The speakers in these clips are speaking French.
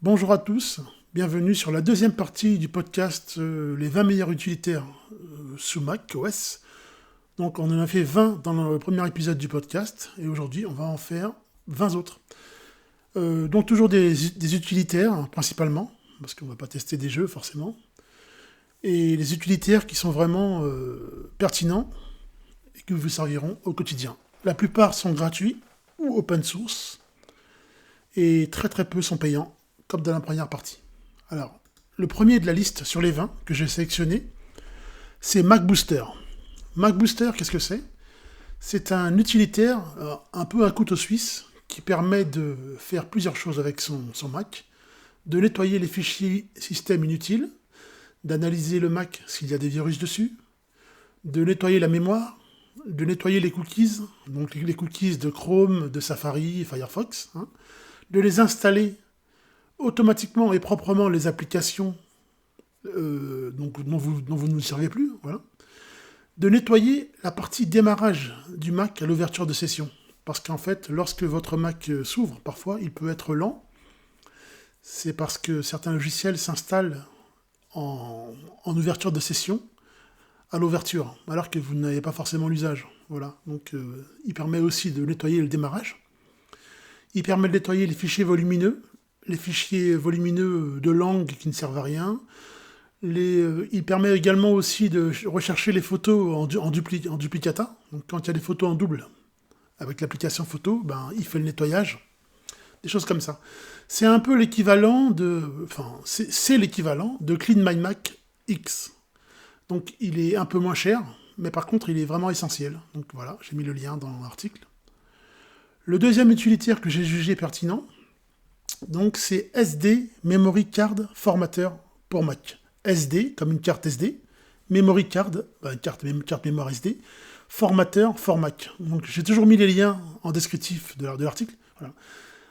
Bonjour à tous, bienvenue sur la deuxième partie du podcast Les 20 meilleurs utilitaires sous Mac OS. Donc on en a fait 20 dans le premier épisode du podcast et aujourd'hui on va en faire 20 autres. Donc toujours des utilitaires principalement, parce qu'on ne va pas tester des jeux forcément. Et les utilitaires qui sont vraiment pertinents et qui vous serviront au quotidien. La plupart sont gratuits ou open source et très très peu sont payants, comme dans la première partie. Alors, le premier de la liste sur les 20 que j'ai sélectionné, c'est MacBooster. MacBooster, qu'est-ce que c'est? C'est un utilitaire, un peu un couteau suisse, qui permet de faire plusieurs choses avec son Mac, de nettoyer les fichiers système inutiles, d'analyser le Mac s'il y a des virus dessus, de nettoyer la mémoire, de nettoyer les cookies, donc les cookies de Chrome, de Safari, Firefox, de les installer automatiquement et proprement les applications dont vous ne vous servez plus, voilà. De nettoyer la partie démarrage du Mac à l'ouverture de session. Parce qu'en fait, lorsque votre Mac s'ouvre, parfois, il peut être lent. C'est parce que certains logiciels s'installent en ouverture de session à l'ouverture, alors que vous n'avez pas forcément l'usage. Voilà. Donc, il permet aussi de nettoyer le démarrage. Il permet de nettoyer les fichiers volumineux de langue qui ne servent à rien. Il permet également aussi de rechercher les photos en duplicata. Donc quand il y a des photos en double, avec l'application photo, il fait le nettoyage. Des choses comme ça. C'est un peu l'équivalent c'est l'équivalent de Clean My Mac X. Donc il est un peu moins cher, mais par contre il est vraiment essentiel. Donc voilà, j'ai mis le lien dans l'article. Le deuxième utilitaire que j'ai jugé pertinent, donc c'est SD Memory Card Formateur pour Mac. SD, comme une carte SD, Memory Card, une carte mémoire SD, formateur for Mac. Donc j'ai toujours mis les liens en descriptif de l'article. Voilà.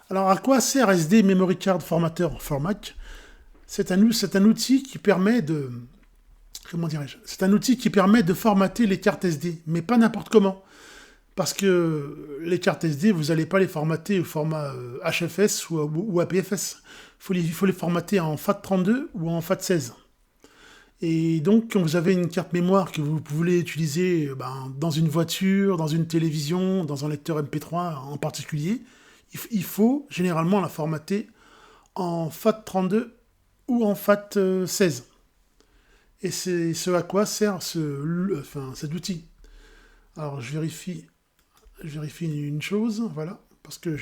Alors à quoi sert SD Memory Card Formateur for Mac? C'est un outil qui permet de... Comment dirais-je? C'est un outil qui permet de formater les cartes SD, mais pas n'importe comment. Parce que les cartes SD, vous n'allez pas les formater au format HFS ou APFS. Il faut les formater en FAT32 ou en FAT16. Et donc, quand vous avez une carte mémoire que vous voulez utiliser dans une voiture, dans une télévision, dans un lecteur MP3 en particulier, il faut généralement la formater en FAT32 ou en FAT16. Et c'est ce à quoi sert cet outil. Alors, je vérifie une chose, voilà, parce que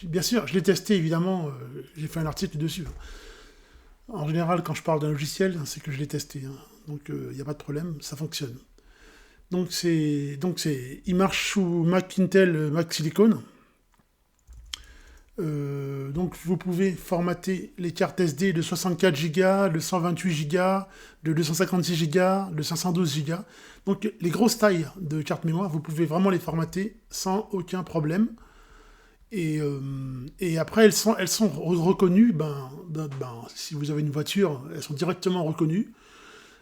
bien sûr, je l'ai testé, évidemment, j'ai fait un article dessus. En général, quand je parle d'un logiciel, c'est que je l'ai testé. Donc, il n'y a pas de problème, ça fonctionne. Il marche sous Mac Intel, Mac Silicon. Donc, vous pouvez formater les cartes SD de 64 Go, de 128 Go, de 256 Go, de 512 Go. Donc, les grosses tailles de cartes mémoire, vous pouvez vraiment les formater sans aucun problème. Et après, elles sont reconnues, si vous avez une voiture, elles sont directement reconnues.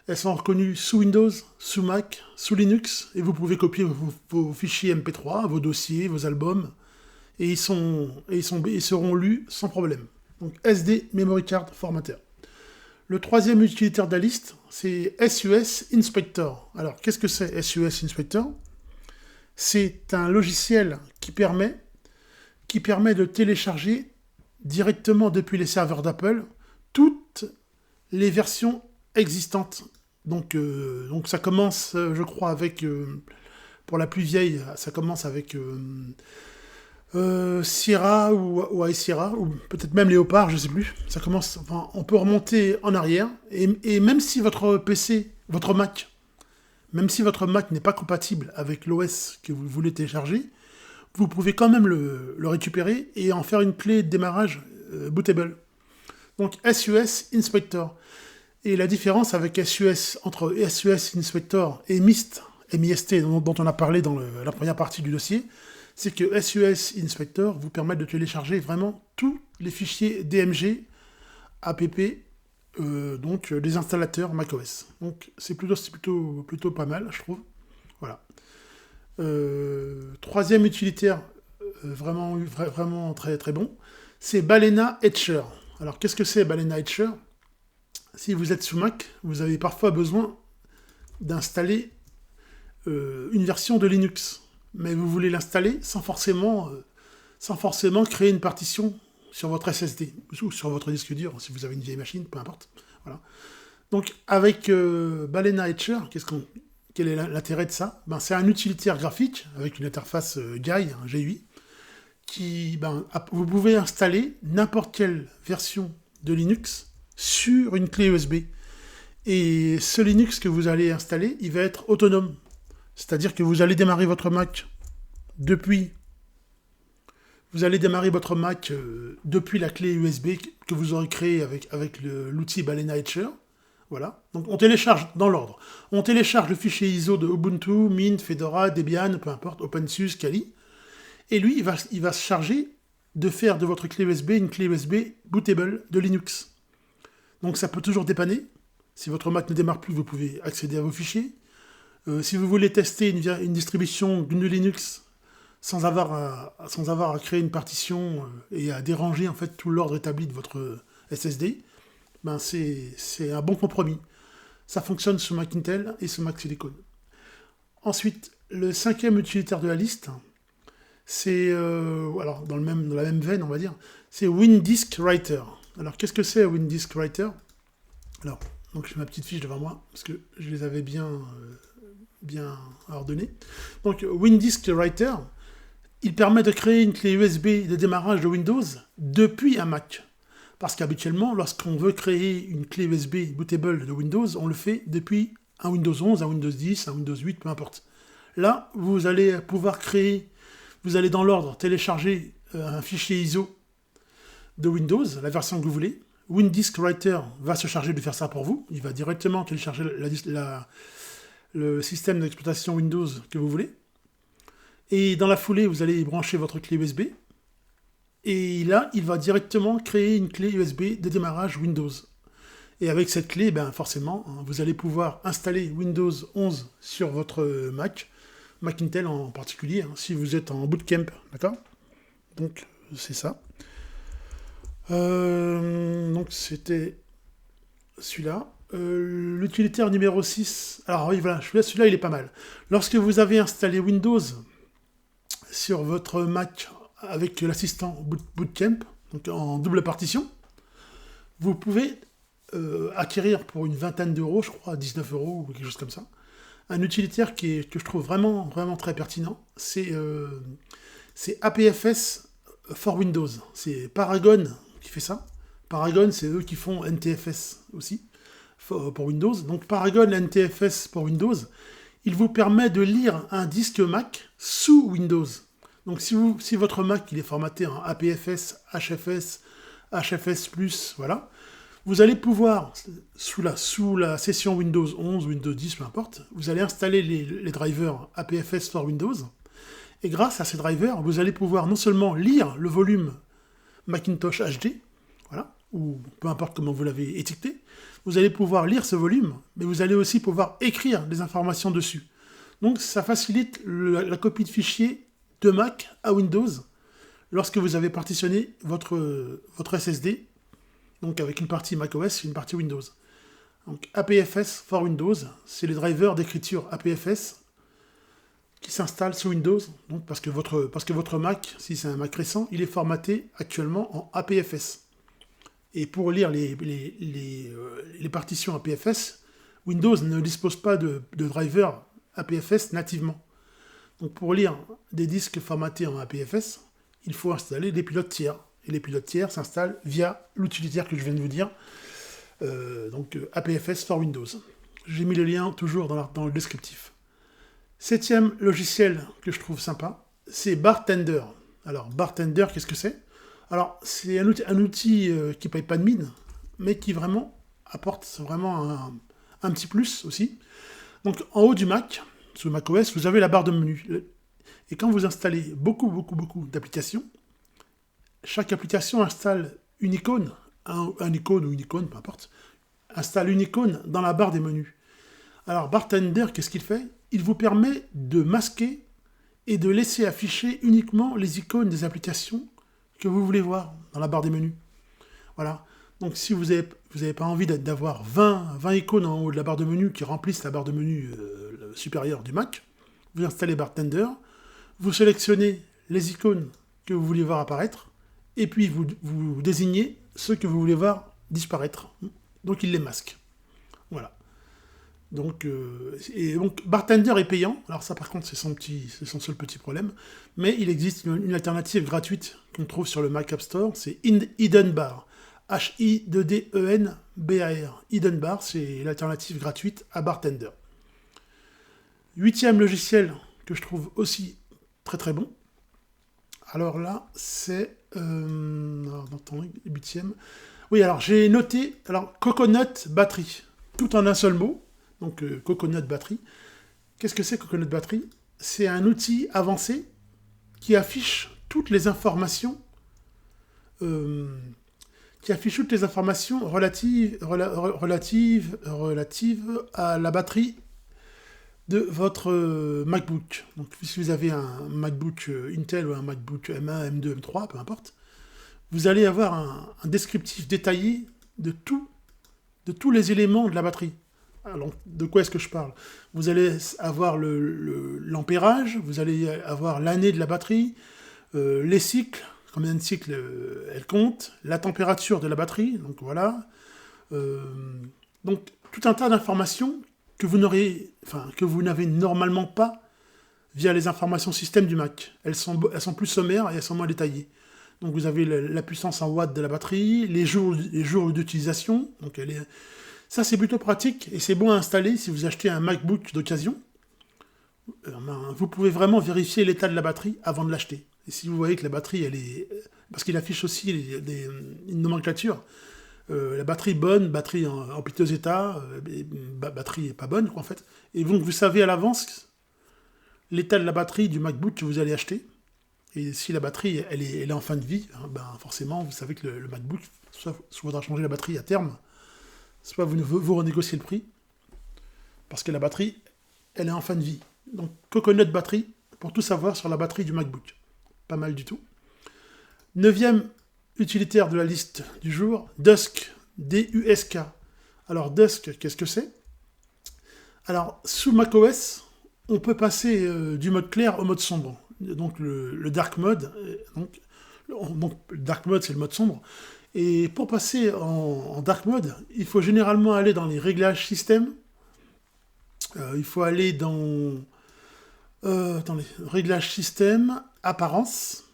Elles sont reconnues sous Windows, sous Mac, sous Linux, et vous pouvez copier vos fichiers MP3, vos dossiers, vos albums, et ils seront lus sans problème. Donc SD Memory Card Formateur. Le troisième utilitaire de la liste, c'est SUS Inspector. Alors, qu'est-ce que c'est SUS Inspector? C'est un logiciel qui permet de télécharger directement depuis les serveurs d'Apple toutes les versions existantes. Donc ça commence, je crois, avec, pour la plus vieille, ça commence avec Sierra ou High Sierra, ou peut-être même Léopard, je sais plus. Ça commence, on peut remonter en arrière, et même si votre Mac n'est pas compatible avec l'OS que vous voulez télécharger, vous pouvez quand même le récupérer et en faire une clé de démarrage bootable. Donc SUS Inspector. Et la différence avec entre SUS Inspector et MIST, dont on a parlé dans la première partie du dossier, c'est que SUS Inspector vous permet de télécharger vraiment tous les fichiers DMG, app, donc des installateurs macOS. Donc c'est plutôt pas mal, je trouve. Voilà. Troisième utilitaire vraiment très très bon, c'est Balena Etcher. Alors, qu'est-ce que c'est Balena Etcher? Si vous êtes sous Mac, vous avez parfois besoin d'installer une version de Linux. Mais vous voulez l'installer sans forcément créer une partition sur votre SSD ou sur votre disque dur, si vous avez une vieille machine, peu importe. Voilà. Donc, avec Balena Etcher, quel est l'intérêt de ça? C'est un utilitaire graphique avec une interface GUI, un GUI, vous pouvez installer n'importe quelle version de Linux sur une clé USB. Et ce Linux que vous allez installer, il va être autonome. C'est-à-dire que vous allez démarrer votre Mac depuis la clé USB que vous aurez créée avec l'outil Balena Etcher. Voilà. Donc on télécharge dans l'ordre. On télécharge le fichier ISO de Ubuntu, Mint, Fedora, Debian, peu importe, OpenSUSE, Kali. Et lui, il va se charger de faire de votre clé USB une clé USB bootable de Linux. Donc ça peut toujours dépanner. Si votre Mac ne démarre plus, vous pouvez accéder à vos fichiers. Si vous voulez tester une distribution de Linux sans avoir à créer une partition et à déranger en fait tout l'ordre établi de votre SSD, c'est un bon compromis. Ça fonctionne sous Mac Intel et sous Mac Silicon. Ensuite, le cinquième utilitaire de la liste, c'est, alors dans la même veine, on va dire, c'est WinDisk Writer. Alors, qu'est-ce que c'est WinDisk Writer? Alors, donc j'ai ma petite fiche devant moi, parce que je les avais bien ordonnées. Donc, WinDisk Writer, il permet de créer une clé USB de démarrage de Windows depuis un Mac. Parce qu'habituellement, lorsqu'on veut créer une clé USB bootable de Windows, on le fait depuis un Windows 11, un Windows 10, un Windows 8, peu importe. Là, vous allez pouvoir vous allez dans l'ordre télécharger un fichier ISO de Windows, la version que vous voulez. WinDisk Writer va se charger de faire ça pour vous. Il va directement télécharger le système d'exploitation Windows que vous voulez. Et dans la foulée, vous allez brancher votre clé USB. Et là, il va directement créer une clé USB de démarrage Windows. Et avec cette clé, forcément, vous allez pouvoir installer Windows 11 sur votre Mac Intel en particulier, si vous êtes en bootcamp, d'accord? Donc, c'est ça. Donc, c'était celui-là. L'utilitaire numéro 6. Alors oui, voilà, celui-là, il est pas mal. Lorsque vous avez installé Windows sur votre Mac avec l'assistant Bootcamp, donc en double partition, vous pouvez acquérir pour une vingtaine d'euros, je crois, 19 euros ou quelque chose comme ça, un utilitaire que je trouve vraiment, vraiment très pertinent. C'est APFS for Windows. C'est Paragon qui fait ça. Paragon, c'est eux qui font NTFS aussi pour Windows. Donc Paragon NTFS pour Windows, il vous permet de lire un disque Mac sous Windows. Donc si votre Mac il est formaté en APFS, HFS, HFS+, voilà, vous allez pouvoir, sous la session Windows 11, Windows 10, peu importe, vous allez installer les drivers APFS for Windows, et grâce à ces drivers, vous allez pouvoir non seulement lire le volume Macintosh HD, voilà, ou peu importe comment vous l'avez étiqueté, vous allez pouvoir lire ce volume, mais vous allez aussi pouvoir écrire des informations dessus. Donc ça facilite la copie de fichiers de Mac à Windows lorsque vous avez partitionné votre SSD, donc avec une partie macOS et une partie Windows. Donc APFS for Windows, c'est les drivers d'écriture APFS qui s'installent sous Windows, donc parce que votre Mac, si c'est un Mac récent, il est formaté actuellement en APFS. Et pour lire les partitions APFS, Windows ne dispose pas de driver APFS nativement. Donc pour lire des disques formatés en APFS, il faut installer des pilotes tiers. Et les pilotes tiers s'installent via l'utilitaire que je viens de vous dire, donc APFS for Windows. J'ai mis le lien toujours dans le descriptif. Septième logiciel que je trouve sympa, c'est Bartender. Alors Bartender, qu'est-ce que c'est? Alors c'est un outil qui ne paye pas de mine, mais qui vraiment apporte vraiment un petit plus aussi. Donc en haut du Mac, sous macOS, vous avez la barre de menu. Et quand vous installez beaucoup d'applications, chaque application installe une icône, un icône ou une icône, peu importe, installe une icône dans la barre des menus. Alors Bartender, qu'est-ce qu'il fait? Il vous permet de masquer et de laisser afficher uniquement les icônes des applications que vous voulez voir dans la barre des menus. Voilà. Donc si vous avez pas envie d'avoir 20 icônes en haut de la barre de menu qui remplissent la barre de menu supérieure du Mac, vous installez Bartender, vous sélectionnez les icônes que vous voulez voir apparaître, et puis vous désignez ceux que vous voulez voir disparaître. Donc il les masque. Voilà. Donc Bartender est payant. Alors ça par contre c'est son seul petit problème. Mais il existe une alternative gratuite qu'on trouve sur le Mac App Store, c'est Hidden Bar. H-I-D-D-E-N-B-A-R. Hidden Bar, c'est l'alternative gratuite à Bartender. 8e logiciel que je trouve aussi très très bon. Alors là, c'est... attendez, 8e. Oui, alors j'ai noté... Alors, Coconut Battery. Tout en un seul mot. Donc, Coconut Battery. Qu'est-ce que c'est Coconut Battery? C'est un outil avancé qui affiche toutes les informations... relatives à la batterie de votre MacBook. Donc, si vous avez un MacBook Intel ou un MacBook M1, M2, M3, peu importe, vous allez avoir un descriptif détaillé de tous les éléments de la batterie. Alors, de quoi est-ce que je parle? Vous allez avoir l'ampérage, vous allez avoir l'année de la batterie, les cycles, combien de cycles elle compte, la température de la batterie, donc voilà. Donc, tout un tas d'informations que vous n'avez normalement pas via les informations système du Mac. Elles sont plus sommaires et elles sont moins détaillées. Donc vous avez la puissance en watts de la batterie, les jours d'utilisation. Donc ça c'est plutôt pratique et c'est bon à installer si vous achetez un MacBook d'occasion. Vous pouvez vraiment vérifier l'état de la batterie avant de l'acheter. Et si vous voyez que la batterie, parce qu'il affiche aussi une nomenclature, la batterie bonne, batterie en piteux état, batterie pas bonne, quoi, en fait. Et donc, vous savez à l'avance l'état de la batterie du MacBook que vous allez acheter. Et si la batterie, elle est en fin de vie, hein, forcément, vous savez que le MacBook, soit il faudra changer la batterie à terme, soit vous renégociez le prix, parce que la batterie, elle est en fin de vie. Donc, Coconut Battery, pour tout savoir sur la batterie du MacBook. Pas mal du tout. 9e utilitaire de la liste du jour, Dusk, D-U-S-K. Alors Dusk, qu'est-ce que c'est? Alors sous macOS, on peut passer du mode clair au mode sombre. Donc le dark mode, donc le dark mode c'est le mode sombre. Et pour passer en dark mode, il faut généralement aller dans les réglages système. Il faut aller dans les réglages système, apparence.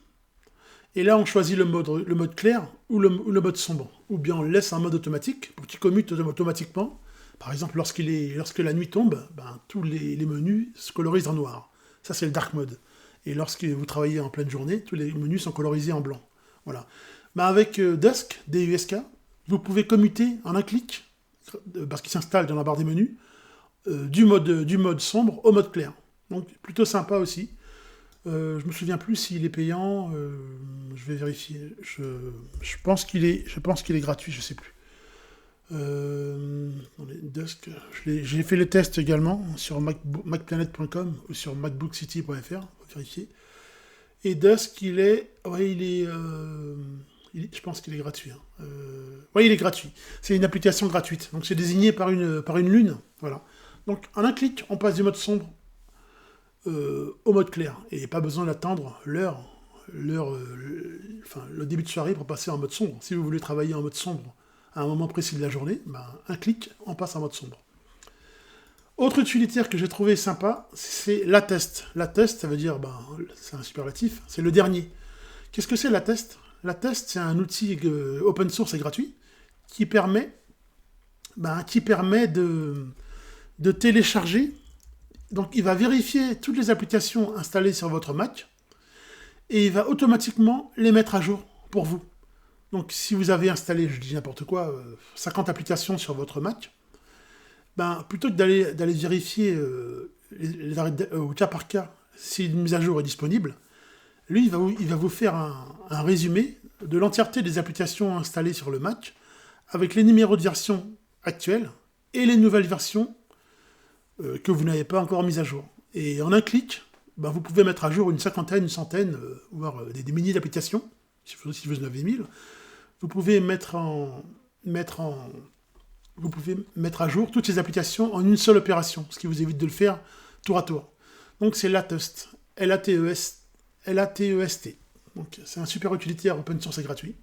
Et là, on choisit le mode clair ou le mode sombre. Ou bien on le laisse en mode automatique pour qu'il commute automatiquement. Par exemple, lorsque la nuit tombe, tous les menus se colorisent en noir. Ça, c'est le dark mode. Et lorsque vous travaillez en pleine journée, tous les menus sont colorisés en blanc. Voilà. Avec Dusk, D-U-S-K, vous pouvez commuter en un clic, parce qu'il s'installe dans la barre des menus, du mode sombre au mode clair. Donc, plutôt sympa aussi. Je me souviens plus s'il est payant. Je vais vérifier. Je pense qu'il est gratuit. Je sais plus. Dusk. J'ai fait le test également sur macplanet.com ou sur macbookcity.fr. Pour vérifier. Et Dusk, je pense qu'il est gratuit. Oui, il est gratuit. C'est une application gratuite. Donc c'est désigné par une lune. Voilà. Donc en un clic, on passe du mode sombre au mode clair. Et pas besoin d'attendre le début de soirée pour passer en mode sombre. Si vous voulez travailler en mode sombre à un moment précis de la journée, un clic, on passe en mode sombre. Autre utilitaire que j'ai trouvé sympa, c'est Latest. Latest, ça veut dire, c'est un superlatif, c'est le dernier. Qu'est-ce que c'est Latest? Latest, c'est un outil open source et gratuit qui permet de télécharger. Donc, il va vérifier toutes les applications installées sur votre Mac et il va automatiquement les mettre à jour pour vous. Donc, si vous avez installé, je dis n'importe quoi, 50 applications sur votre Mac, plutôt que d'aller vérifier au cas par cas si une mise à jour est disponible, lui, il va vous faire un résumé de l'entièreté des applications installées sur le Mac avec les numéros de version actuels et les nouvelles versions que vous n'avez pas encore mises à jour. Et en un clic, vous pouvez mettre à jour une cinquantaine, une centaine, voire des milliers d'applications, si vous en avez 1000. Vous pouvez mettre vous pouvez mettre à jour toutes ces applications en une seule opération, ce qui vous évite de le faire tour à tour. Donc c'est Latest, Latest. Donc c'est un super utilitaire open source et gratuit.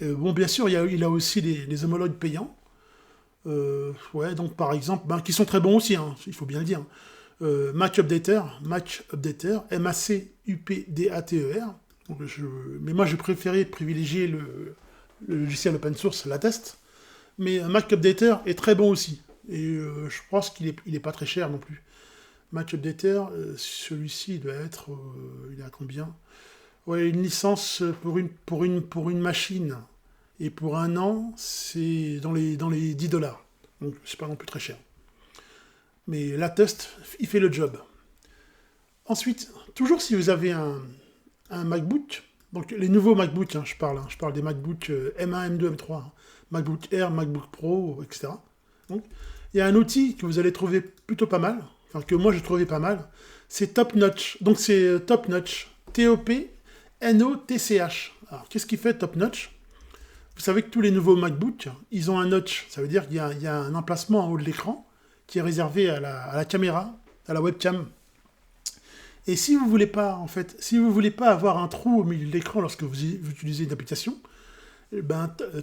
Bon, bien sûr, il a aussi les homologues payants. Ouais, donc par exemple, qui sont très bons aussi, hein, il faut bien le dire. Match Updater, MACUPDATER. Donc, mais moi, j'ai préféré privilégier le logiciel open source, Latest. Mais Match Updater est très bon aussi. Et je pense qu'il est pas très cher non plus. Match Updater, celui-ci, il doit être... il est à combien? Ouais, une licence pour une machine et pour un an, c'est dans les $10. Donc, c'est pas non plus très cher. Mais Latest, il fait le job. Ensuite, toujours si vous avez un MacBook, donc les nouveaux MacBooks, je parle des MacBooks M1, M2, M3, MacBook Air, MacBook Pro, etc. Donc, il y a un outil que vous allez trouver plutôt pas mal, enfin que moi j'ai trouvé pas mal, c'est Top Notch. Donc c'est Top Notch, T-O-P-N-O-T-C-H. Alors qu'est-ce qui fait Top Notch? Vous savez que tous les nouveaux MacBooks, ils ont un notch. Ça veut dire qu'il y a un emplacement en haut de l'écran qui est réservé à la caméra, à la webcam. Et si vous voulez pas, avoir un trou au milieu de l'écran lorsque vous utilisez une application,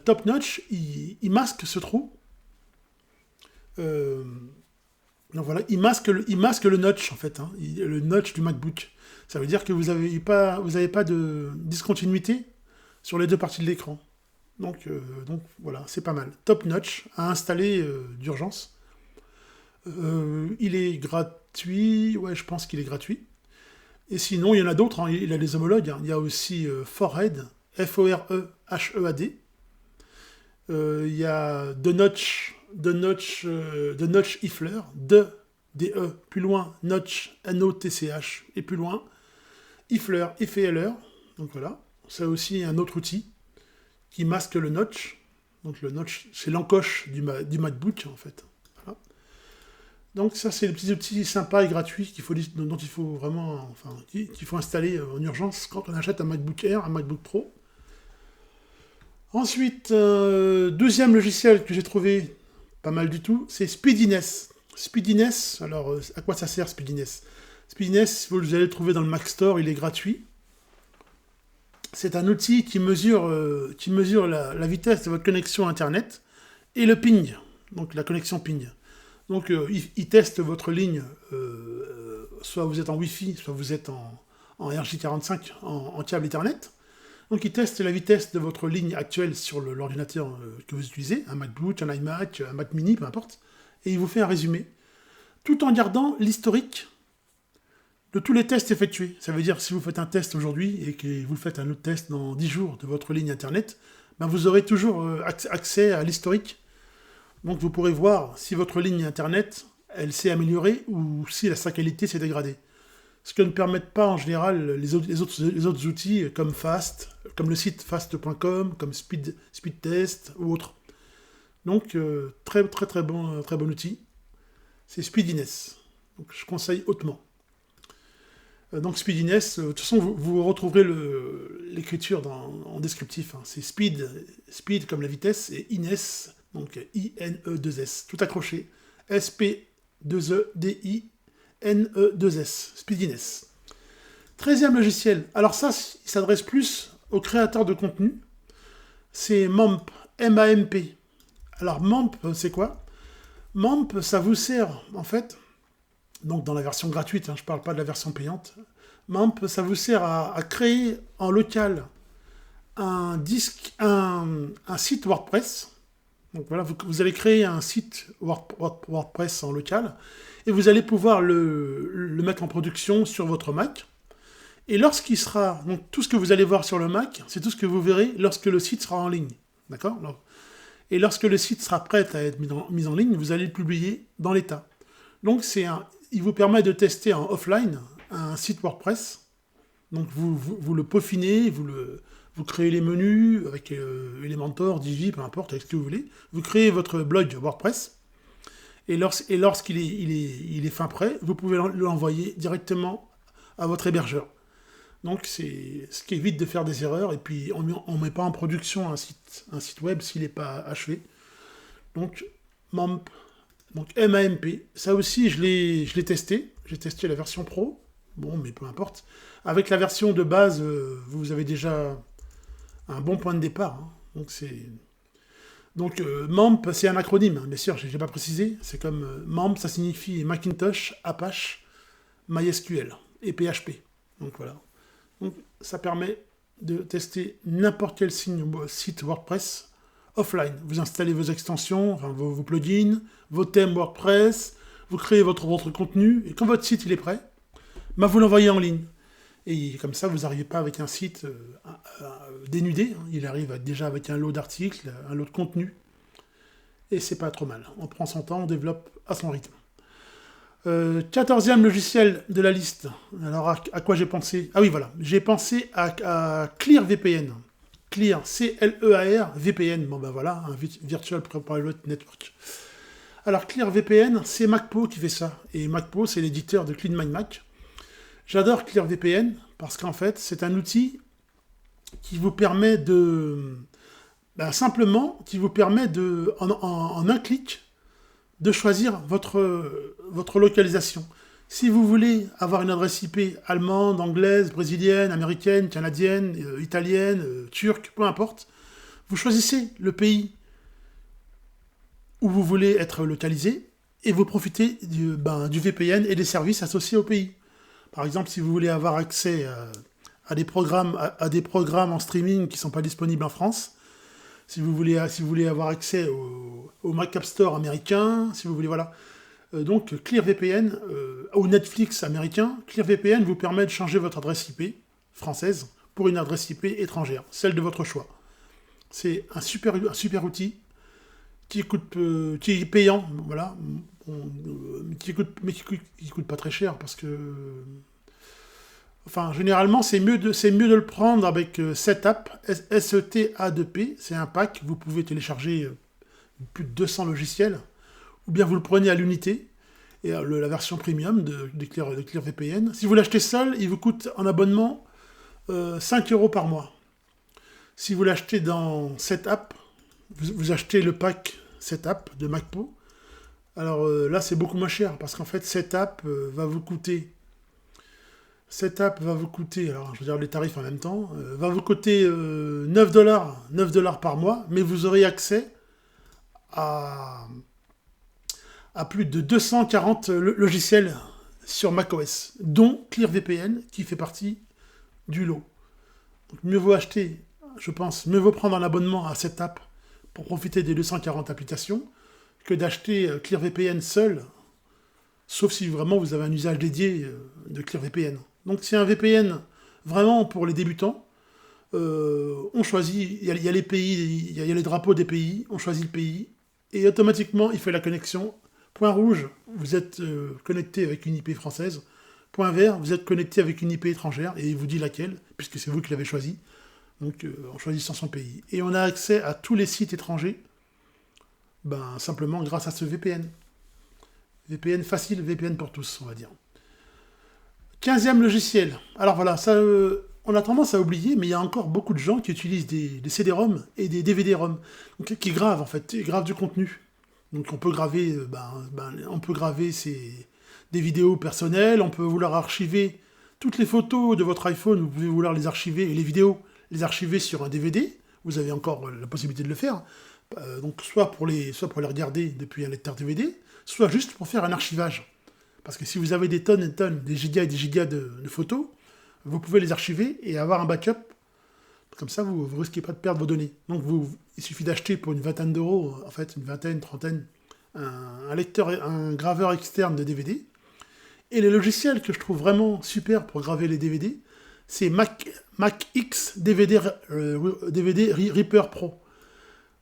Top Notch, il masque ce trou. Donc voilà, il masque le notch en fait, le notch du MacBook. Ça veut dire que vous n'avez pas de discontinuité sur les deux parties de l'écran. Donc voilà, c'est pas mal. Top Notch à installer d'urgence. Il est gratuit, ouais, je pense qu'il est gratuit. Et sinon, il y en a d'autres, il a les homologues. Il y a aussi Forehead, F-O-R-E-H-E-A-D. Il y a The Notch Ifler, D-E, plus loin, Notch, N-O-T-C-H, et plus loin, Ifler, F-E-L-R. Donc voilà, c'est aussi un autre outil qui masque le notch. Donc le notch, c'est l'encoche du MacBook, en fait. Voilà. Donc ça, c'est les petits outils sympas et gratuits dont il faut vraiment, qu'il faut installer en urgence quand on achète un MacBook Air, un MacBook Pro. Ensuite, deuxième logiciel que j'ai trouvé pas mal du tout, c'est Speediness. Speediness, alors à quoi ça sert Speediness? Speediness, vous allez le trouver dans le Mac Store, il est gratuit. C'est un outil qui mesure la vitesse de votre connexion Internet et le ping, donc la connexion ping. Donc il teste votre ligne, soit vous êtes en Wi-Fi, soit vous êtes en RJ45, en câble Ethernet. Donc il teste la vitesse de votre ligne actuelle sur l'ordinateur que vous utilisez, un MacBook, un iMac, un Mac mini, peu importe, et il vous fait un résumé, tout en gardant l'historique de tous les tests effectués. Ça veut dire si vous faites un test aujourd'hui et que vous faites un autre test dans 10 jours de votre ligne Internet, vous aurez toujours accès à l'historique. Donc vous pourrez voir si votre ligne Internet, elle s'est améliorée ou si sa qualité s'est dégradée. Ce que ne permettent pas en général les autres outils comme Fast, comme le site fast.com, comme Speedtest ou autres. Donc très bon outil. C'est Speediness. Donc je conseille hautement. Donc Speediness, de toute façon vous retrouverez l'écriture en descriptif. C'est speed comme la vitesse, et Ines, donc I-N-E-2-S, tout accroché. S-P-2-E-D-I-N-E-2-S, Speediness. 13e logiciel, alors ça, il s'adresse plus aux créateurs de contenu. C'est MAMP, M-A-M-P. Alors MAMP, c'est quoi? MAMP, ça vous sert, en fait, donc dans la version gratuite, je ne parle pas de la version payante. MAMP, ça vous sert à créer en local un site WordPress. Donc voilà, vous allez créer un site WordPress en local et vous allez pouvoir le mettre en production sur votre Mac. Et lorsqu'il sera, donc tout ce que vous allez voir sur le Mac, c'est tout ce que vous verrez lorsque le site sera en ligne. D'accord? Et lorsque le site sera prêt à être mis en ligne, vous allez le publier dans l'état. Donc il vous permet de tester en offline un site WordPress. Donc vous le peaufinez, vous créez les menus avec Elementor, Divi, peu importe, avec ce que vous voulez. Vous créez votre blog WordPress. Et lorsqu'il est fin prêt, vous pouvez l'envoyer directement à votre hébergeur. Donc c'est ce qui évite de faire des erreurs, et puis on ne met pas en production un site web s'il n'est pas achevé. Donc MAMP, donc MAMP, ça aussi je l'ai testé, j'ai testé la version pro, bon mais peu importe. Avec la version de base, vous avez déjà un bon point de départ, hein. Donc MAMP, c'est un acronyme, hein, bien sûr, je n'ai pas précisé, c'est comme MAMP, ça signifie Macintosh, Apache, MySQL et PHP. Donc voilà. Donc, ça permet de tester n'importe quel site WordPress offline. Vous installez vos extensions, enfin, vos plugins, vos thèmes WordPress, vous créez votre contenu, et quand votre site il est prêt, bah, vous l'envoyez en ligne. Et comme ça, vous n'arrivez pas avec un site dénudé, hein. Il arrive déjà avec un lot d'articles, un lot de contenu, et c'est pas trop mal. On prend son temps, on développe à son rythme. 14e logiciel de la liste. Alors, à quoi j'ai pensé? Ah oui, voilà. J'ai pensé à ClearVPN. Clear, C-L-E-A-R, VPN. Bon, ben voilà, un Virtual Private Network. Alors, ClearVPN, c'est MacPo qui fait ça. Et MacPo, c'est l'éditeur de Clean My Mac. J'adore ClearVPN parce qu'en fait, c'est un outil qui vous permet de... Ben, simplement, qui vous permet de, en un clic, de choisir votre localisation. Si vous voulez avoir une adresse IP allemande, anglaise, brésilienne, américaine, canadienne, italienne, turque, peu importe, vous choisissez le pays où vous voulez être localisé et vous profitez du VPN et des services associés au pays. Par exemple, si vous voulez avoir accès à des programmes en streaming qui ne sont pas disponibles en France, si vous voulez avoir accès au Mac App Store américain, si vous voulez, voilà. Donc ClearVPN, au Netflix américain, ClearVPN vous permet de changer votre adresse IP française pour une adresse IP étrangère, celle de votre choix. C'est un super outil qui est payant, voilà, qui coûte pas très cher parce que... Enfin, généralement, c'est mieux de le prendre avec Setup, S-E-T-A-2-P, c'est un pack, vous pouvez télécharger plus de 200 logiciels, ou bien vous le prenez à l'unité, et la version premium de ClearVPN. Si vous l'achetez seul, il vous coûte en abonnement 5 € par mois. Si vous l'achetez dans Setup, vous achetez le pack Setup de MacPo, alors là, c'est beaucoup moins cher, parce qu'en fait, Setup va vous coûter, alors je vais dire les tarifs en même temps, va vous coûter 9 $ par mois, mais vous aurez accès à plus de 240 logiciels sur macOS, dont ClearVPN qui fait partie du lot. Donc mieux vaut acheter, je pense, mieux vaut prendre un abonnement à Setup pour profiter des 240 applications que d'acheter ClearVPN seul, sauf si vraiment vous avez un usage dédié de ClearVPN. Donc c'est un VPN vraiment pour les débutants. On choisit, il y a les pays, il y a les drapeaux des pays, on choisit le pays, et automatiquement il fait la connexion. Point rouge, vous êtes connecté avec une IP française. Point vert, vous êtes connecté avec une IP étrangère, et il vous dit laquelle, puisque c'est vous qui l'avez choisi, donc en choisissant son pays. Et on a accès à tous les sites étrangers, simplement grâce à ce VPN. VPN facile, VPN pour tous, on va dire. 15e logiciel. Alors voilà, ça, on a tendance à oublier, mais il y a encore beaucoup de gens qui utilisent des CD-ROM et des DVD-ROM, donc, qui gravent en fait, gravent du contenu. Donc on peut graver, des vidéos personnelles, on peut vouloir archiver toutes les photos de votre iPhone, vous pouvez vouloir les archiver, et les vidéos, les archiver sur un DVD, vous avez encore la possibilité de le faire, donc soit pour les regarder depuis un lecteur DVD, soit juste pour faire un archivage. Parce que si vous avez des tonnes et des tonnes, des gigas et des gigas de photos, vous pouvez les archiver et avoir un backup. Comme ça, vous ne risquez pas de perdre vos données. Donc il suffit d'acheter pour une vingtaine d'euros, en fait, une vingtaine, trentaine, un graveur externe de DVD. Et les logiciels que je trouve vraiment super pour graver les DVD, c'est MacX DVD Reaper Pro.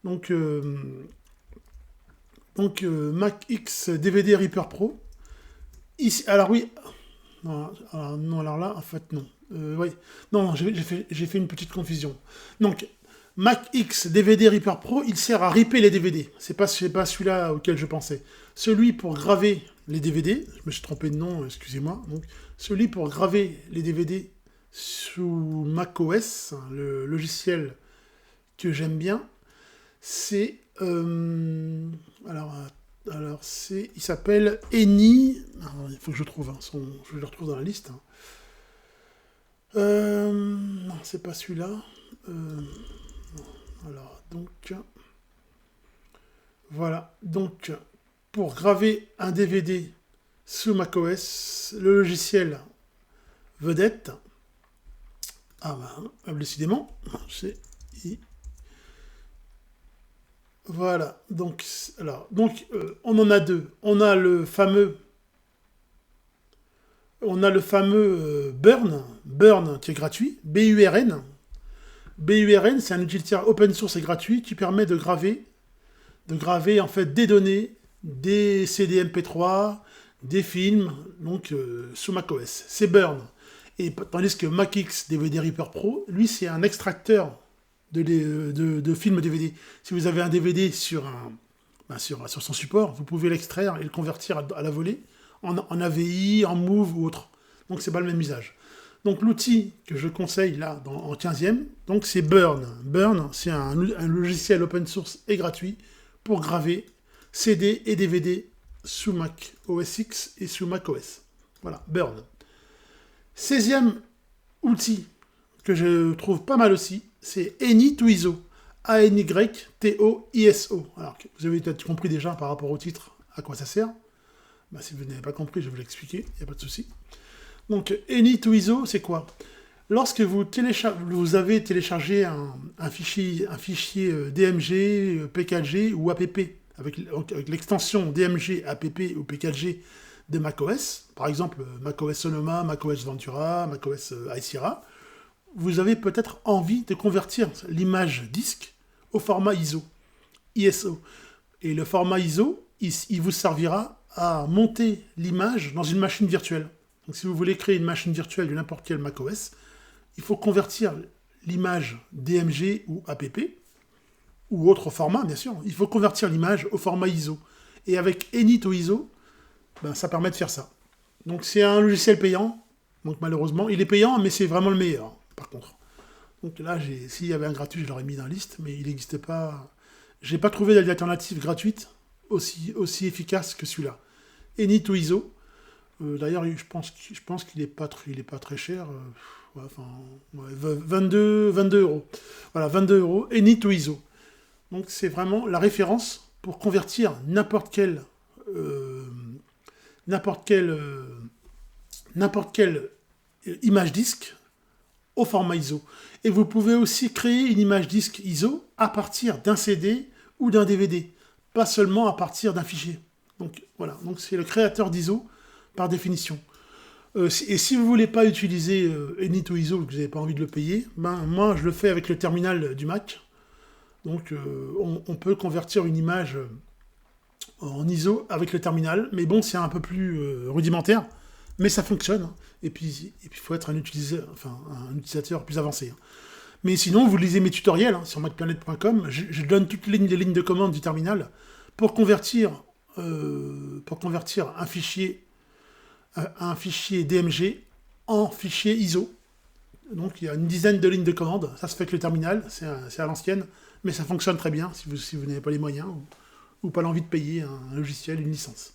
Donc MacX DVD Reaper Pro. Ici, alors oui, alors là, en fait, non. Oui, non, j'ai fait une petite confusion. Donc, MacX DVD Reaper Pro, il sert à ripper les DVD. C'est pas celui-là auquel je pensais. Celui pour graver les DVD, je me suis trompé de nom, excusez-moi. Donc, celui pour graver les DVD, sous macOS, le logiciel que j'aime bien, c'est... il s'appelle Eni. Il faut que je trouve, je le retrouve dans la liste. Non, c'est pas celui-là. Alors, donc... Voilà, donc pour graver un DVD sous macOS, le logiciel vedette, décidément, c'est... Voilà, donc, on en a deux. On a le fameux Burn qui est gratuit, BURN. BURN, c'est un utilitaire open source et gratuit qui permet de graver en fait des données, des CD MP3, des films, donc sous macOS. C'est Burn. Et tandis que MacX DVD Reaper Pro, lui, c'est un extracteur de films DVD. Si vous avez un DVD sur son support, vous pouvez l'extraire et le convertir à la volée en AVI, en Move ou autre. Donc c'est pas le même usage. Donc l'outil que je conseille là en 15e, donc c'est Burn. Burn, c'est un logiciel open source et gratuit pour graver CD et DVD sous Mac OS X et sous Mac OS. Voilà, Burn. 16e outil que je trouve pas mal aussi, c'est AnyToISO. ANYTOISO. Alors, vous avez peut-être compris déjà par rapport au titre à quoi ça sert. Si vous n'avez pas compris, je vais vous l'expliquer, il n'y a pas de souci. Donc, AnyToISO, c'est quoi? Lorsque vous avez téléchargé un fichier DMG, P4G ou APP, avec l'extension DMG, APP ou P4G de macOS, par exemple macOS Sonoma, macOS Ventura, macOS High Sierra, vous avez peut-être envie de convertir l'image disque au format ISO. Et le format ISO, il vous servira à monter l'image dans une machine virtuelle. Donc si vous voulez créer une machine virtuelle de n'importe quel macOS, il faut convertir l'image DMG ou APP, ou autre format, bien sûr. Il faut convertir l'image au format ISO. Et avec AnyToISO, ça permet de faire ça. Donc c'est un logiciel payant. Donc malheureusement, il est payant, mais c'est vraiment le meilleur, par contre. Donc là, s'il y avait un gratuit, je l'aurais mis dans la liste, mais il n'existe pas. J'ai pas trouvé d'alternative gratuite aussi efficace que celui-là. AnyToISO. D'ailleurs, je pense qu'il n'est pas très cher. 22 euros. Voilà, 22 euros. AnyToISO. Donc c'est vraiment la référence pour convertir n'importe quelle image disque au format ISO. Et vous pouvez aussi créer une image disque ISO à partir d'un CD ou d'un DVD, pas seulement à partir d'un fichier. Donc voilà, donc c'est le créateur d'ISO par définition. Et si vous ne voulez pas utiliser AnyToISO, que vous n'avez pas envie de le payer, moi je le fais avec le terminal du Mac. Donc on peut convertir une image en ISO avec le terminal, mais bon, c'est un peu plus rudimentaire, mais ça fonctionne. Et puis il faut être un utilisateur plus avancé. Mais sinon, vous lisez mes tutoriels sur macplanet.com, je donne toutes les lignes de commande du terminal pour convertir un fichier DMG en fichier ISO. Donc il y a une dizaine de lignes de commande, ça se fait avec le terminal, c'est à l'ancienne, mais ça fonctionne très bien si vous n'avez pas les moyens ou pas l'envie de payer un logiciel, une licence.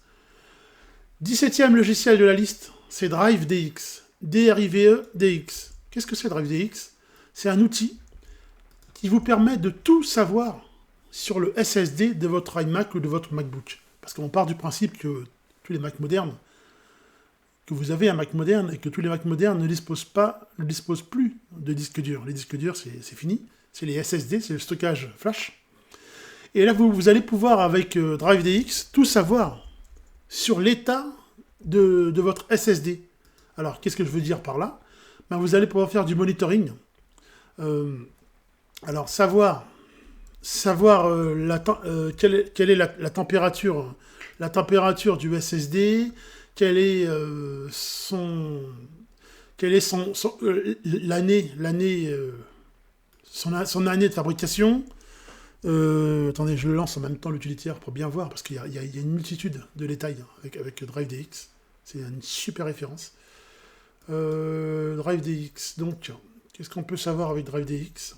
17e logiciel de la liste, c'est DriveDX. DRIVE-DX. Qu'est-ce que c'est DriveDX? C'est un outil qui vous permet de tout savoir sur le SSD de votre iMac ou de votre MacBook. Parce qu'on part du principe que tous les Macs modernes, que vous avez un Mac moderne et que tous les Macs modernes ne disposent plus de disques durs. Les disques durs, c'est fini. C'est les SSD, c'est le stockage flash. Et là, vous allez pouvoir, avec DriveDX, tout savoir sur l'état de votre SSD. Alors, qu'est-ce que je veux dire par là? Vous allez pouvoir faire du monitoring. Alors, savoir quelle est la température du SSD, quelle est son année de fabrication. Attendez, je le lance en même temps l'utilitaire pour bien voir, parce qu'il y a une multitude de détails avec DriveDX. C'est une super référence. Drive DX. Donc, qu'est-ce qu'on peut savoir avec Drive DX?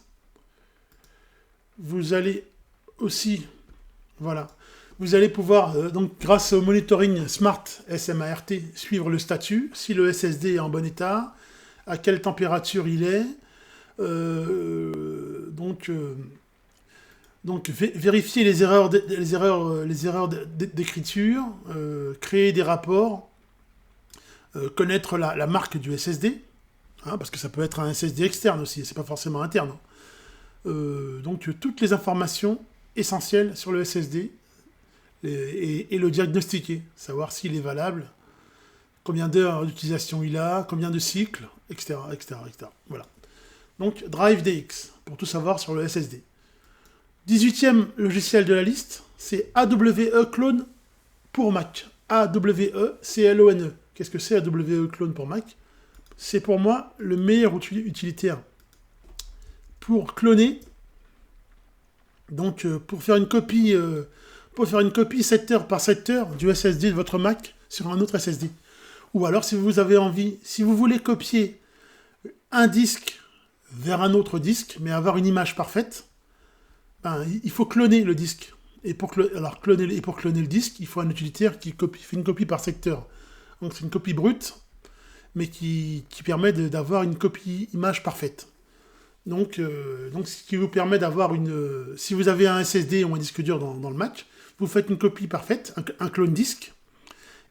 Vous allez aussi, voilà, vous allez pouvoir, donc grâce au monitoring Smart SMART, suivre le statut, si le SSD est en bon état, à quelle température il est, donc vérifier les erreurs d'écriture, créer des rapports, connaître la marque du SSD, hein, parce que ça peut être un SSD externe aussi, c'est pas forcément interne. Donc toutes les informations essentielles sur le SSD et le diagnostiquer, savoir s'il est valable, combien d'heures d'utilisation il a, combien de cycles, etc. etc., etc. Voilà. Donc Drive DX, pour tout savoir sur le SSD. 18e logiciel de la liste, c'est AWE Clone pour Mac. AWE-CLONE. Qu'est-ce que c'est AWE Clone pour Mac? C'est pour moi le meilleur utilitaire pour cloner, donc pour faire une copie secteur par secteur du SSD de votre Mac sur un autre SSD. Ou alors si vous avez envie, si vous voulez copier un disque vers un autre disque, mais avoir une image parfaite, ben, il faut cloner le disque. Et pour cloner le disque, il faut un utilitaire qui fait une copie par secteur. Donc c'est une copie brute, mais qui permet d'avoir une copie image parfaite. Donc ce qui vous permet d'avoir une... Si vous avez un SSD ou un disque dur dans le Mac, vous faites une copie parfaite, un clone disque,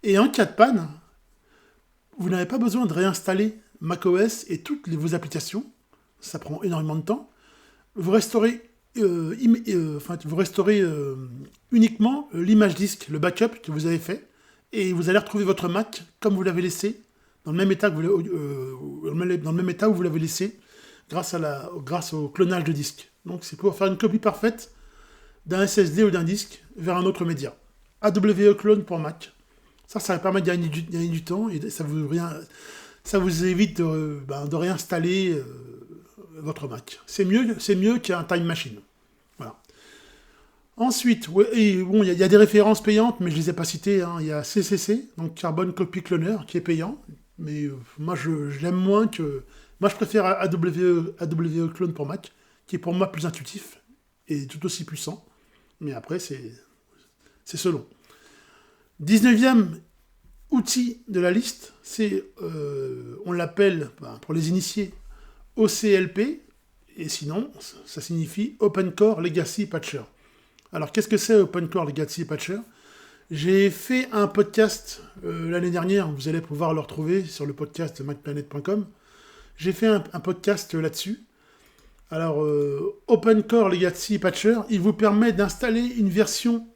et en cas de panne, vous n'avez pas besoin de réinstaller macOS et toutes vos applications. Ça prend énormément de temps. Vous restaurez, uniquement l'image disque, le backup que vous avez fait, et vous allez retrouver votre Mac comme vous l'avez laissé, dans le même état où vous l'avez laissé, grâce au clonage de disque. Donc c'est pour faire une copie parfaite d'un SSD ou d'un disque vers un autre média. AWE Clone pour Mac. Ça va permettre de gagner du temps et ça vous évite de réinstaller votre Mac. C'est mieux qu'un Time Machine. Voilà. Ensuite, il y a des références payantes, mais je ne les ai pas citées. Hein. Il y a CCC, donc Carbon Copy Cloner, qui est payant. Mais moi, je l'aime moins que... Moi, je préfère AWE Clone pour Mac, qui est pour moi plus intuitif et tout aussi puissant. Mais après, c'est selon. 19e outil de la liste, c'est, on l'appelle, pour les initiés, OCLP, et sinon, ça signifie Open Core Legacy Patcher. Alors, qu'est-ce que c'est Open Core Legacy Patcher? J'ai fait un podcast l'année dernière, vous allez pouvoir le retrouver sur le podcast de macplanet.com. J'ai fait un podcast là-dessus. Alors, Open Core Legacy Patcher, il vous permet d'installer une version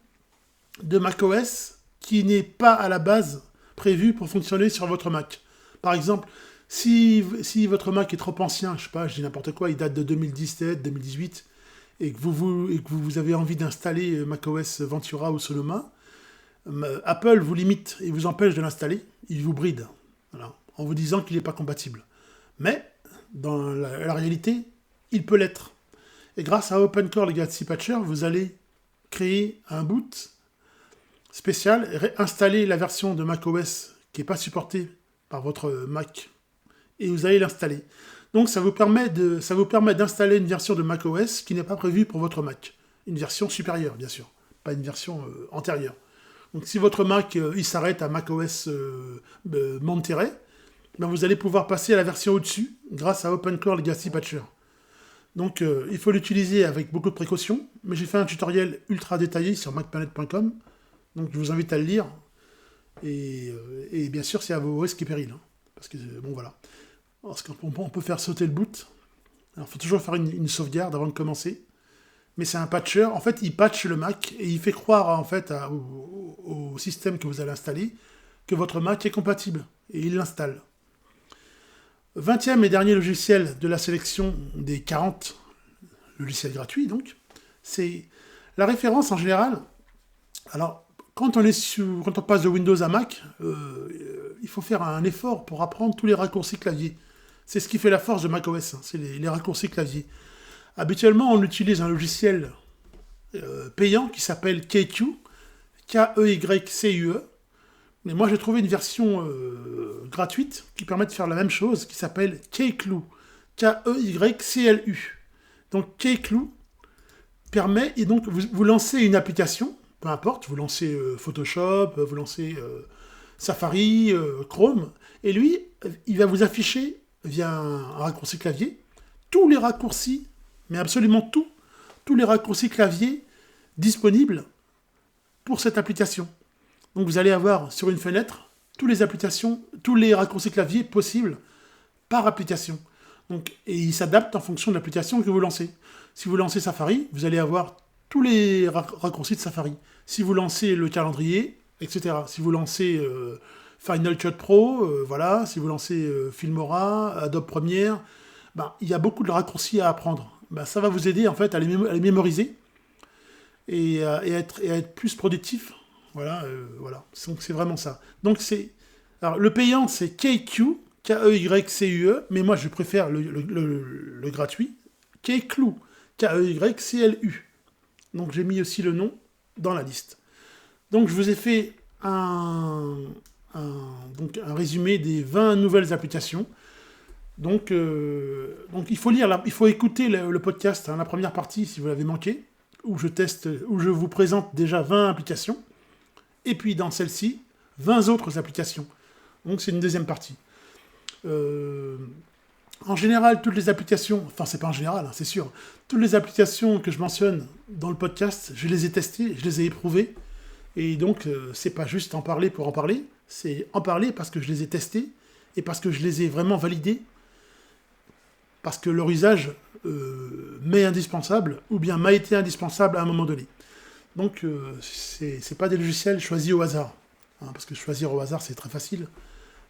de macOS qui n'est pas à la base prévue pour fonctionner sur votre Mac. Par exemple, si votre Mac est trop ancien, je sais pas, je dis n'importe quoi, il date de 2017, 2018, et que vous avez envie d'installer macOS Ventura ou Sonoma, Apple vous limite et vous empêche de l'installer, il vous bride, voilà, en vous disant qu'il n'est pas compatible. Mais, dans la réalité, il peut l'être. Et grâce à Open Core Legacy Patcher, vous allez créer un boot spécial, installer la version de macOS qui n'est pas supportée par votre Mac, et vous allez l'installer. Donc ça vous permet d'installer une version de macOS qui n'est pas prévue pour votre Mac. Une version supérieure, bien sûr, pas une version antérieure. Donc si votre Mac il s'arrête à macOS Monterey, ben vous allez pouvoir passer à la version au-dessus grâce à Open Core Legacy Patcher. Donc il faut l'utiliser avec beaucoup de précautions, mais j'ai fait un tutoriel ultra détaillé sur macplanet.com, donc je vous invite à le lire, et bien sûr c'est à vos risques et périls, hein, parce que bon voilà, parce qu'on peut faire sauter le boot, alors il faut toujours faire une sauvegarde avant de commencer, mais c'est un patcher, en fait il patche le Mac, et il fait croire en fait au système que vous allez installer, que votre Mac est compatible, et il l'installe. 20e et dernier logiciel de la sélection des 40 logiciels gratuits, donc, c'est la référence en général. Alors, quand on passe de Windows à Mac, il faut faire un effort pour apprendre tous les raccourcis clavier. C'est ce qui fait la force de macOS, hein, c'est les raccourcis clavier. Habituellement, on utilise un logiciel payant qui s'appelle KeyQ, K-E-Y-C-U-E, Mais moi, j'ai trouvé une version gratuite qui permet de faire la même chose, qui s'appelle Keyclu. Keyclu. Donc Keyclu permet, et donc vous lancez une application, peu importe, vous lancez Photoshop, vous lancez Safari, Chrome, et lui, il va vous afficher via un raccourci clavier tous les raccourcis, mais absolument tous les raccourcis clavier disponibles pour cette application. Donc vous allez avoir sur une fenêtre toutes les applications, tous les raccourcis clavier possibles par application. Donc, et il s'adapte en fonction de l'application que vous lancez. Si vous lancez Safari, vous allez avoir tous les raccourcis de Safari. Si vous lancez le calendrier, etc. Si vous lancez Final Cut Pro, voilà. Si vous lancez Filmora, Adobe Premiere, il y a beaucoup de raccourcis à apprendre. Ça va vous aider en fait à les mémoriser et à être plus productif. Voilà. Donc c'est vraiment ça. Donc alors le payant c'est KeyCue, Keycue, mais moi je préfère le gratuit, Keyclu, Keyclu. Donc j'ai mis aussi le nom dans la liste. Donc je vous ai fait un résumé des 20 nouvelles applications. Donc il faut écouter le podcast, la première partie si vous l'avez manqué, où je vous présente déjà 20 applications, et puis dans celle-ci, 20 autres applications. Donc c'est une deuxième partie. En général, toutes les applications, enfin c'est pas en général, c'est sûr, toutes les applications que je mentionne dans le podcast, je les ai testées, je les ai éprouvées, et donc c'est pas juste en parler pour en parler, c'est en parler parce que je les ai testées, et parce que je les ai vraiment validées, parce que leur usage m'est indispensable, ou bien m'a été indispensable à un moment donné. Donc c'est pas des logiciels choisis au hasard, parce que choisir au hasard c'est très facile,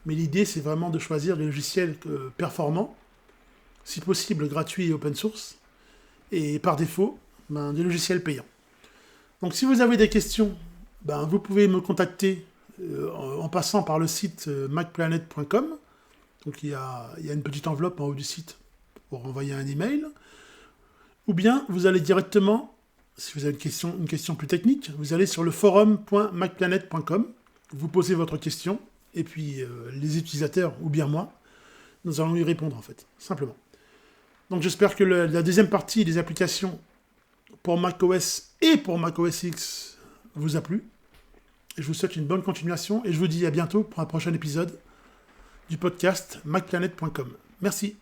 mais l'idée c'est vraiment de choisir des logiciels performants, si possible gratuits et open source, et par défaut, des logiciels payants. Donc si vous avez des questions, vous pouvez me contacter en passant par le site macplanet.com. Donc il y a une petite enveloppe en haut du site pour envoyer un email. Ou bien vous allez directement, si vous avez une question plus technique, vous allez sur le forum.macplanet.com, vous posez votre question, et puis les utilisateurs, ou bien moi, nous allons y répondre en fait, simplement. Donc j'espère que la deuxième partie des applications pour macOS et pour macOS X vous a plu. Et je vous souhaite une bonne continuation, et je vous dis à bientôt pour un prochain épisode du podcast macplanet.com. Merci.